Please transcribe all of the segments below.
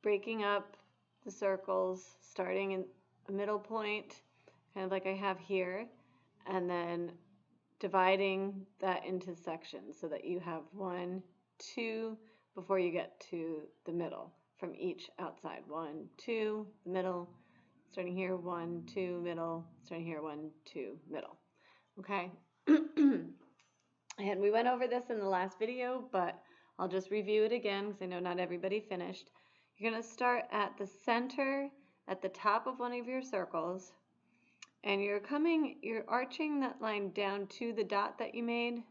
breaking up the circles, starting in a middle point, kind of like I have here, and then dividing that into sections so that you have 1, 2 before you get to the middle from each outside. 1, 2, middle, starting here, 1, 2, middle, starting here, 1, 2, middle. Okay? And we went over this in the last video, but I'll just review it again because I know not everybody finished. You're going to start at the center, at the top of one of your circles, and you're arching that line down to the dot that you made.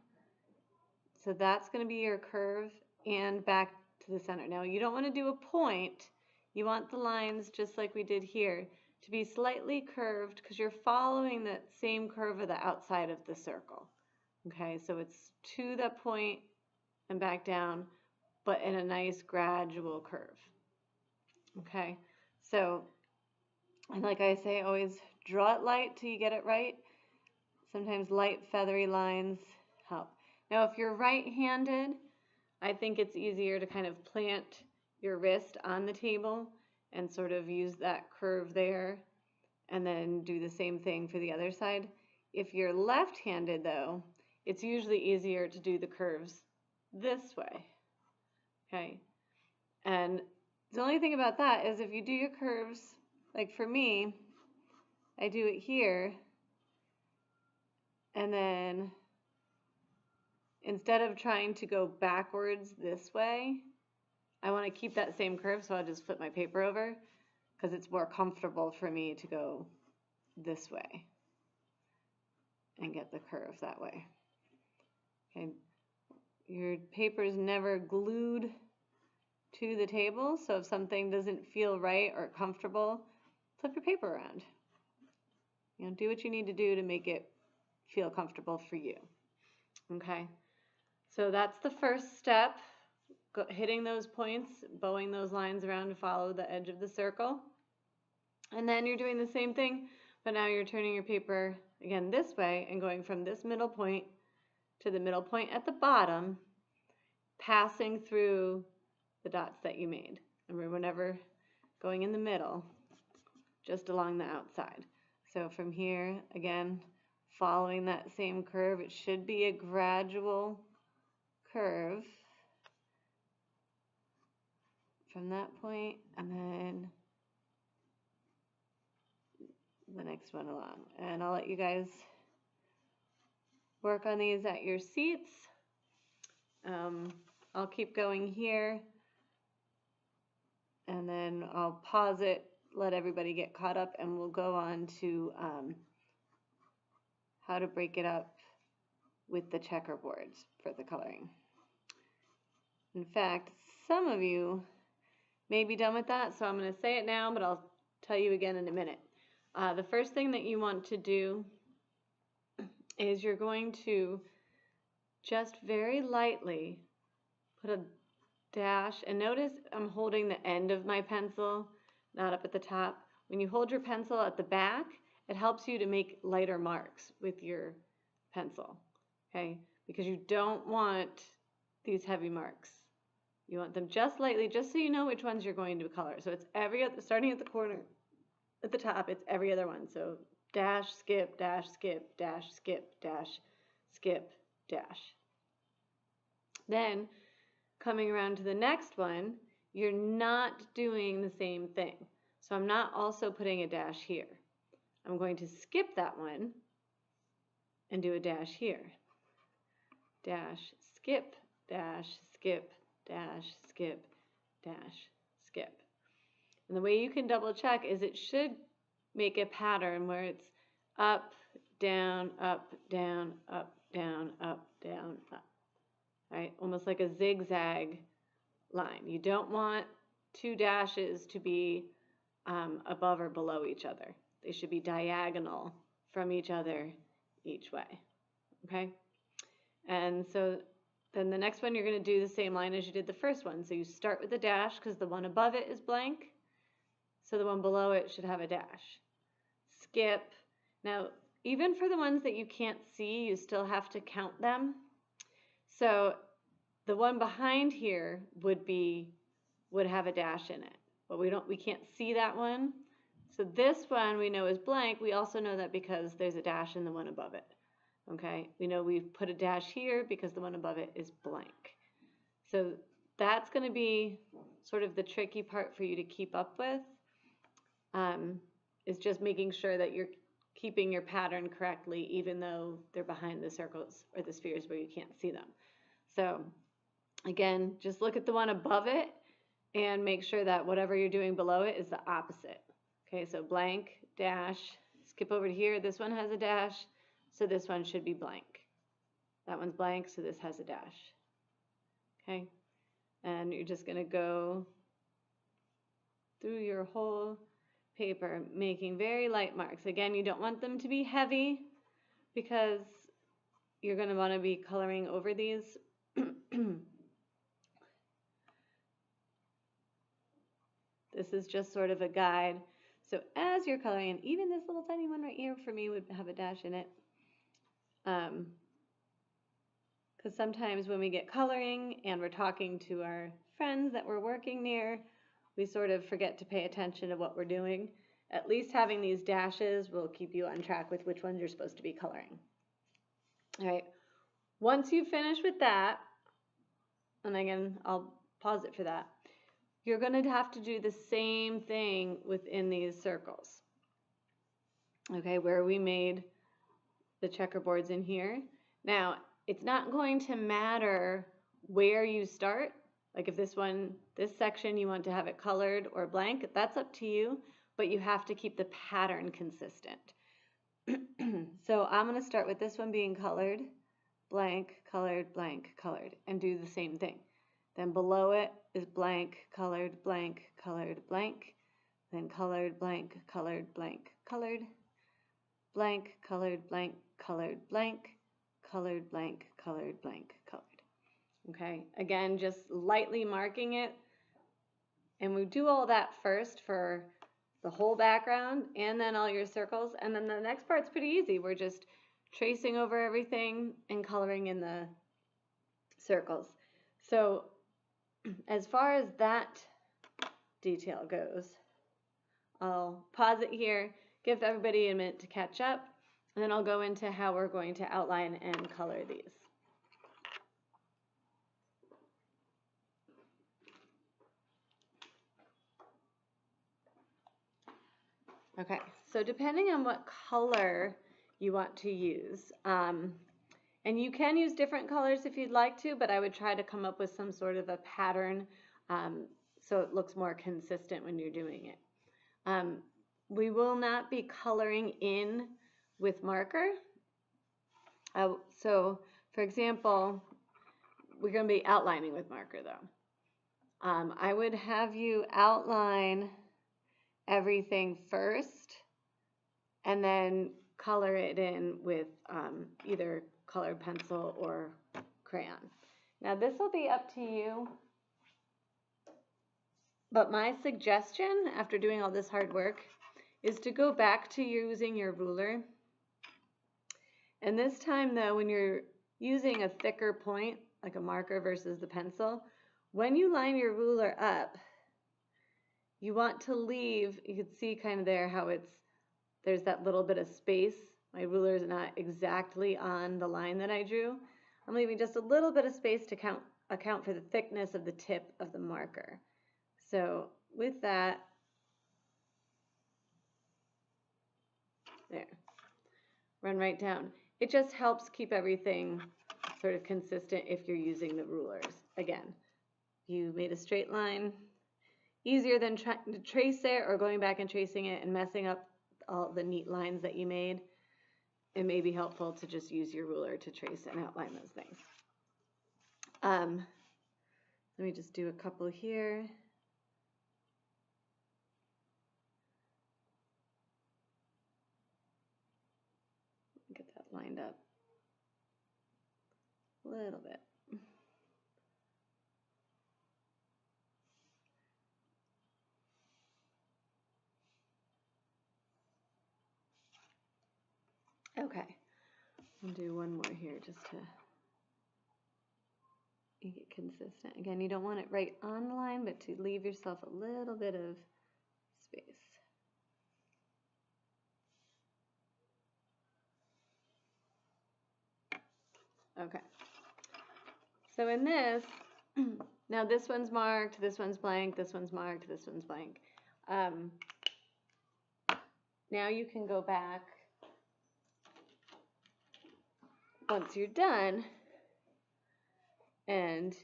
So that's going to be your curve and back to the center. Now you don't want to do a point. You want the lines, just like we did here, to be slightly curved because you're following that same curve of the outside of the circle. Okay, so it's to that point and back down, but in a nice gradual curve. Okay, so, and like I say, always draw it light till you get it right. Sometimes light feathery lines help. Now if you're right-handed, I think it's easier to kind of plant your wrist on the table and sort of use that curve there and then do the same thing for the other side. If you're left-handed though, it's usually easier to do the curves this way. Okay, and the only thing about that is if you do your curves, like for me, I do it here, and then instead of trying to go backwards this way, I want to keep that same curve, so I'll just flip my paper over because it's more comfortable for me to go this way and get the curve that way. Okay, your paper is never glued to the table, so if something doesn't feel right or comfortable, flip your paper around. You know, do what you need to do to make it feel comfortable for you. Okay, so that's the first step, hitting those points, bowing those lines around to follow the edge of the circle. And then you're doing the same thing, but now you're turning your paper again this way and going from this middle point to the middle point at the bottom, passing through the dots that you made. Remember, whenever going in the middle, just along the outside. So from here, again, following that same curve, it should be a gradual curve from that point, and then the next one along. And I'll let you guys work on these at your seats. I'll keep going here, and then I'll pause it, let everybody get caught up, and we'll go on to how to break it up with the checkerboards for the coloring. In fact, some of you may be done with that, so I'm going to say it now, but I'll tell you again in a minute. The first thing that you want to do is you're going to just very lightly put a dash, and notice I'm holding the end of my pencil, not up at the top. When you hold your pencil at the back, it helps you to make lighter marks with your pencil, okay? Because you don't want these heavy marks. You want them just lightly, just so you know which ones you're going to color. So it's every other, starting at the corner, at the top, it's every other one. So dash, skip, dash, skip, dash, skip, dash, skip, dash. Then coming around to the next one, you're not doing the same thing. So I'm not also putting a dash here. I'm going to skip that one and do a dash here. Dash, skip, dash, skip, dash, skip, dash, skip. And the way you can double check is it should make a pattern where it's up, down, up, down, up, down, up, down, up. Right? Almost like a zigzag line. You don't want two dashes to be above or below each other. They should be diagonal from each other each way. Okay? And so then the next one you're going to do the same line as you did the first one. So you start with a dash because the one above it is blank. So the one below it should have a dash. Skip. Now, even for the ones that you can't see, you still have to count them. So the one behind here would have a dash in it. but we can't see that one. So this one we know is blank. We also know that because there's a dash in the one above it. Okay, we know we've put a dash here because the one above it is blank. So that's going to be sort of the tricky part for you to keep up with, is just making sure that you're keeping your pattern correctly, even though they're behind the circles or the spheres where you can't see them. So again, just look at the one above it and make sure that whatever you're doing below it is the opposite. Okay, so blank, dash, skip over to here. This one has a dash, so this one should be blank. That one's blank, so this has a dash. Okay, and you're just going to go through your whole paper, making very light marks. Again, you don't want them to be heavy because you're going to want to be coloring over these. This is just sort of a guide. So as you're coloring, and even this little tiny one right here for me would have a dash in it. Because sometimes when we get coloring and we're talking to our friends that we're working near, we sort of forget to pay attention to what we're doing. At least having these dashes will keep you on track with which ones you're supposed to be coloring. All right, once you finish with that, and again, I'll pause it for that, you're going to have to do the same thing within these circles. Okay, where we made the checkerboards in here. Now, it's not going to matter where you start. Like if this section you want to have it colored or blank, that's up to you, but you have to keep the pattern consistent. So I'm going to start with this one being colored, blank, colored, blank, colored, and do the same thing. Then below it is blank, colored, blank, colored, blank, then colored, blank, colored, blank, colored, blank, colored, blank, colored, blank, colored, blank, colored, blank, colored. Okay, again, just lightly marking it. And we do all that first for the whole background and then all your circles. And then the next part's pretty easy. We're just tracing over everything and coloring in the circles. So as far as that detail goes, I'll pause it here, give everybody a minute to catch up, and then I'll go into how we're going to outline and color these. Okay, so depending on what color you want to use, and you can use different colors if you'd like to, but I would try to come up with some sort of a pattern so it looks more consistent when you're doing it. We will not be coloring in with marker. So, for example, we're going to be outlining with marker though. I would have you outline everything first and then color it in with either colored pencil or crayon. Now this will be up to you, but my suggestion after doing all this hard work is to go back to using your ruler. And this time though, when you're using a thicker point, like a marker versus the pencil, when you line your ruler up, you want to leave, you can see kind of there how there's that little bit of space. My ruler is not exactly on the line that I drew. I'm leaving just a little bit of space to account for the thickness of the tip of the marker. So with that, there, run right down. It just helps keep everything sort of consistent if you're using the rulers. Again, you made a straight line, easier than trying to trace it or going back and tracing it and messing up all the neat lines that you made. It may be helpful to just use your ruler to trace and outline those things. Let me just do a couple here. Get that lined up a little bit. Okay, I'll do one more here just to you get consistent. Again, you don't want it right on the line, but to leave yourself a little bit of space. Okay. So in this, now this one's marked, this one's blank, this one's marked, this one's blank. Now you can go back once you're done and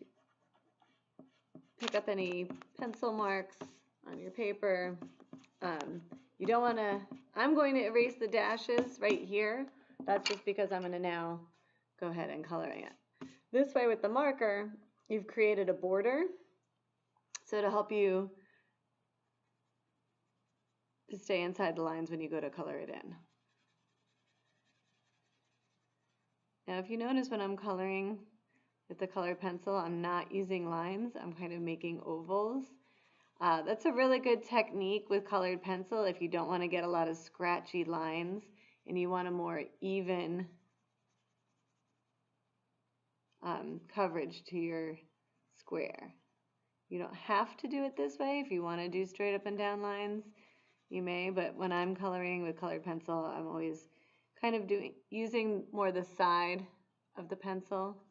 pick up any pencil marks on your paper. You don't want to, I'm going to erase the dashes right here. That's just because I'm going to now go ahead and coloring it. This way with the marker, you've created a border. So to help you to stay inside the lines when you go to color it in. Now if you notice when I'm coloring with the colored pencil, I'm not using lines, I'm kind of making ovals. That's a really good technique with colored pencil if you don't want to get a lot of scratchy lines and you want a more even coverage to your square. You don't have to do it this way. If you want to do straight up and down lines, you may, but when I'm coloring with colored pencil, I'm always kind of using more the side of the pencil.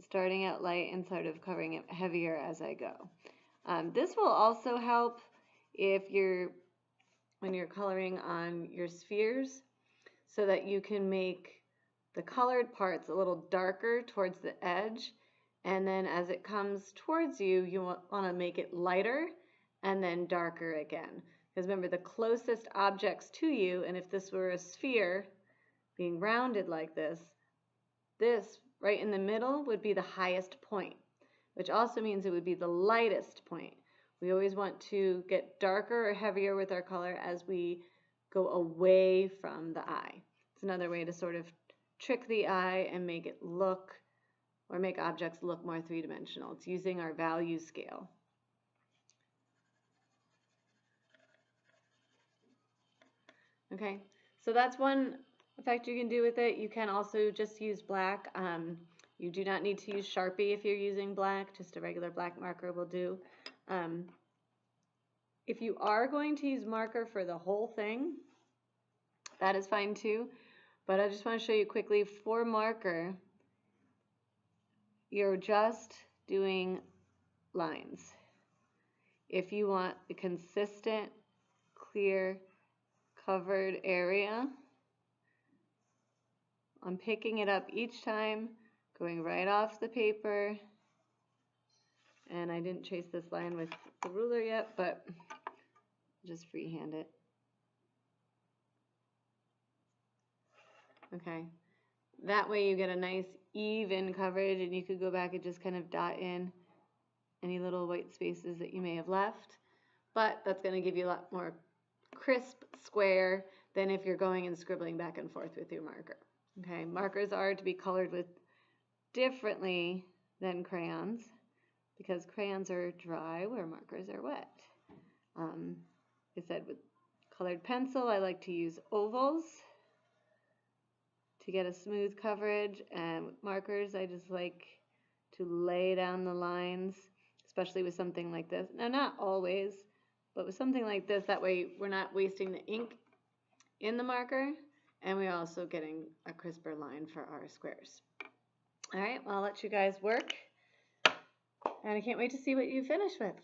Starting out light and sort of covering it heavier as I go. This will also help if when you're coloring on your spheres, so that you can make the colored parts a little darker towards the edge, and then as it comes towards you, you want to make it lighter and then darker again. Because remember, the closest objects to you, and if this were a sphere being rounded like this right in the middle would be the highest point, which also means it would be the lightest point. We always want to get darker or heavier with our color as we go away from the eye. It's another way to sort of trick the eye and make it look, or make objects look more three-dimensional. It's using our value scale. Okay, so that's one effect you can do with it. You can also just use black. You do not need to use Sharpie if you're using black. Just a regular black marker will do. If you are going to use marker for the whole thing, that is fine too. But I just want to show you quickly, for marker, you're just doing lines. If you want a consistent, clear, covered area, I'm picking it up each time, going right off the paper, and I didn't trace this line with the ruler yet, but just freehand it. Okay, that way you get a nice even coverage, and you could go back and just kind of dot in any little white spaces that you may have left, but that's going to give you a lot more crisp square than if you're going and scribbling back and forth with your marker. Okay, markers are to be colored with differently than crayons, because crayons are dry where markers are wet. I said with colored pencil, I like to use ovals to get a smooth coverage, and with markers, I just like to lay down the lines, especially with something like this. Now, not always, but with something like this, that way we're not wasting the ink in the marker, and we're also getting a crisper line for our squares. All right, well, I'll let you guys work, and I can't wait to see what you finish with.